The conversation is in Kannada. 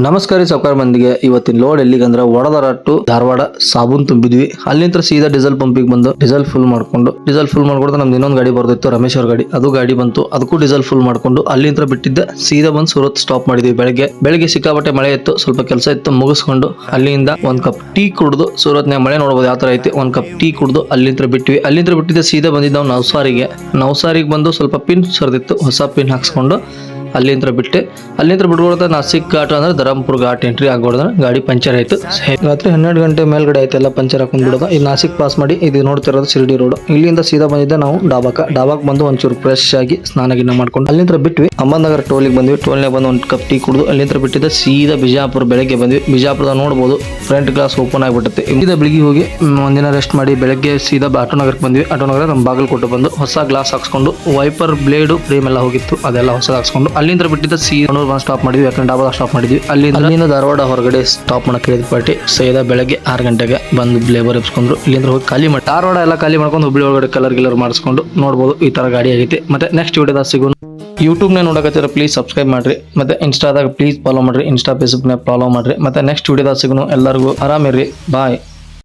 ನಮಸ್ಕಾರ ಸಾವುಕಾರ ಮಂದಿಗೆ ಇವತ್ತಿನ ಲೋಡ್ ಎಲ್ಲಿಗಂದ್ರೆ ವಡೋದರ ಟು ಧಾರವಾಡ ಸಾಬೂನ್ ತುಂಬಿದ್ವಿ. ಅಲ್ಲಿಂದ ಸೀದಾ ಡೀಸೆಲ್ ಪಂಪಿಗೆ ಬಂದು ಡೀಸೆಲ್ ಫುಲ್ ಮಾಡ್ಕೊಂಡು ನಮ್ದು ಇನ್ನೊಂದು ಗಾಡಿ ಬರ್ದಿತ್ತು, ರಮೇಶ್ ಅವ್ರ ಗಾಡಿ. ಅದು ಗಾಡಿ ಬಂತು, ಅದಕ್ಕೂ ಡೀಸೆಲ್ ಫುಲ್ ಮಾಡ್ಕೊಂಡು ಅಲ್ಲಿಂದ ಬಿಟ್ಟಿದ್ದ ಸೀದಾ ಬಂದು ಸೂರತ್ ಸ್ಟಾಪ್ ಮಾಡಿದ್ವಿ. ಬೆಳಗ್ಗೆ ಸಿಕ್ಕಾಪಟ್ಟೆ ಮಳೆ ಇತ್ತು, ಸ್ವಲ್ಪ ಕೆಲಸ ಇತ್ತು, ಮುಗಿಸ್ಕೊಂಡು ಅಲ್ಲಿಂದ ಒಂದ್ ಕಪ್ ಟೀ ಕುಡಿದು, ಸೂರತ್ನಾಗ ಮಳೆ ನೋಡಬಹುದು ಯಾವ ತರ ಐತಿ, ಒಂದ್ ಕಪ್ ಟೀ ಕುಡಿದು ಅಲ್ಲಿಂದ ಬಿಟ್ವಿ. ಅಲ್ಲಿಂದ ಬಿಟ್ಟಿದ್ದ ಸೀದಾ ಬಂದಿದ್ದ ನಾವು ನವಸಾರಿಗೆ ಬಂದು ಸ್ವಲ್ಪ ಪಿನ್ ಸರ್ದಿತ್ತು, ಹೊಸ ಪಿನ್ ಹಾಕ್ಸ್ಕೊಂಡು ಅಲ್ಲಿಂದ ಬಿಟ್ಕೊಳ್ತಾ ನಾಸಿಕ್ ಘಾಟ್ ಅಂದ್ರೆ ಧರಂಪುರ್ ಘಾಟ್ ಎಂಟ್ರಿ ಆಗ್ಬಿಡ್ದ್ರೆ ಗಾಡಿ ಪಂಚರ್ ಆಯ್ತು. ರಾತ್ರಿ 12 ಗಂಟೆ ಮೇಲ್ಗಡೆ ಆಯ್ತು, ಎಲ್ಲ ಪಂಚರ್ ಹಾಕೊಂಡ್ ಬಿಡೋದು. ಇಲ್ಲಿ ನಾಸಿಕ್ ಪಾಸ್ ಮಾಡಿ ಇದು ನೋಡ್ತಿರೋದು ಶಿರ್ಡಿ ರೋಡ್. ಇಲ್ಲಿಂದ ಸೀದಾ ಬಂದಿದ್ದೆ ನಾವು ಡಾಬಾಕ್ ಬಂದು ಒಂಚೂರು ಫ್ರೆಶ್ ಆಗಿ ಸ್ನಾನ ಗಿನ್ನ ಮಾಡ್ಕೊಂಡು ಅಲ್ಲಿಂದ ಬಿಟ್ವಿ. ಅಹಮದ್ನಗರ್ ಟೋಲಿಗೆ ಬಂದ್ವಿ. ಟೋಲ್ನಾಗ ಬಂದು ಒಂದು ಕಪ್ ಟೀ ಕುಡಿದು ಅಲ್ಲಿಂದ ಬಿಟ್ಟಿದ್ದ ಸೀದಾ ಬಿಜಾಪುರ. ಬೆಳಗ್ಗೆ ಬಂದ್ವಿ. ಬಿಜಾಪುರದ ನೋಡ್ಬೋದು ಫ್ರಂಟ್ ಗ್ಲಾಸ್ ಓಪನ್ ಆಗಿಬಿಡುತ್ತೆ. ಸೀದಾ ಬೆಳಿಗ್ಗೆ ಹೋಗಿ ಒಂದಿನ ರೆಸ್ಟ್ ಮಾಡಿ ಬೆಳಗ್ಗೆ ಸೀದಾ ಆಟೋನಗರಕ್ಕೆ ಬಂದ್ವಿ. ಆಟೋನಗರ ನಮ್ಮ ಬಾಗಲಕೋಟೆ ಬಂದು ಹೊಸ ಗ್ಲಾಸ್ ಹಾಕ್ಸ್ಕೊಂಡು ವೈಪರ್ ಬ್ಲೇಡು ಫ್ರೇಮ್ ಎಲ್ಲ ಹೋಗಿತ್ತು, ಅದೆಲ್ಲ ಹೊಸ ಹಾಕ್ಸ್ಕೊಂಡು ಅಲ್ಲಿಂದ ಬಿಟ್ಟಿದ್ದ ಸೀದಾ ಬಂದು ಸ್ಟಾಪ್ ಮಾಡಿದ್ವಿ. ಯಾಕಂದ್ರೆ ಡಾಬಾ ಸ್ಟಾಪ್ ಮಾಡಿದ್ವಿ. ಅಲ್ಲಿಂದ ಧಾರವಾಡ ಹೊರಗಡೆ ಸ್ಟಾಪ್ ಮಾಡಕ್ಕೆ ಹೇಳಿದ ಪಾರ್ಟಿ ಸೀದಾ ಬೆಳಗ್ಗೆ 6 ಗಂಟೆಗೆ ಬಂದು ಲೇಬರ್ ಎಬ್ಸ್ಕೊಂಡ್ರು. ಇಲ್ಲಿಂದ ಹೋಗಿ ಖಾಲಿ ಮಾಡಿ ಧಾರವಾಡ ಎಲ್ಲ ಖಾಲಿ ಮಾಡ್ಕೊಂಡು ಹುಬ್ಳಿ ಒಳಗಡೆ ಕಲರ್ ಮಾಡಿಸ್ಕೊಂಡು ನೋಡ್ಬೋದು ಈ ತರ ಗಾಡಿ ಆಗೈತಿ. ಮತ್ತೆ ನೆಕ್ಸ್ಟ್ ವಿಡಿಯೋದಾಗ ಸಿಗೋಣ. ಯೂಟ್ಯೂಬ್ನ ನೋಡಕತ್ತೀರ ಪ್ಲೀಸ್ ಸಬ್ಸ್ಕ್ರೈಬ್ ಮಾಡ್ರಿ. ಮತ್ತೆ ಇನ್ಸ್ಟಾದಾಗ ಪ್ಲೀಸ್ ಫಾಲೋ ಮಾಡ್ರಿ. ಇನ್ಸ್ಟಾ ಫೇಸ್ಬುಕ್ನ ಫಾಲೋ ಮಾಡ್ರಿ. ಮತ್ತೆ ನೆಕ್ಸ್ಟ್ ವಿಡಿಯೋದಾಗ ಸಿಗೋಣ. ಎಲ್ಲರಿಗೂ ಆರಾಮಿರ್ರಿ. ಬಾಯ್.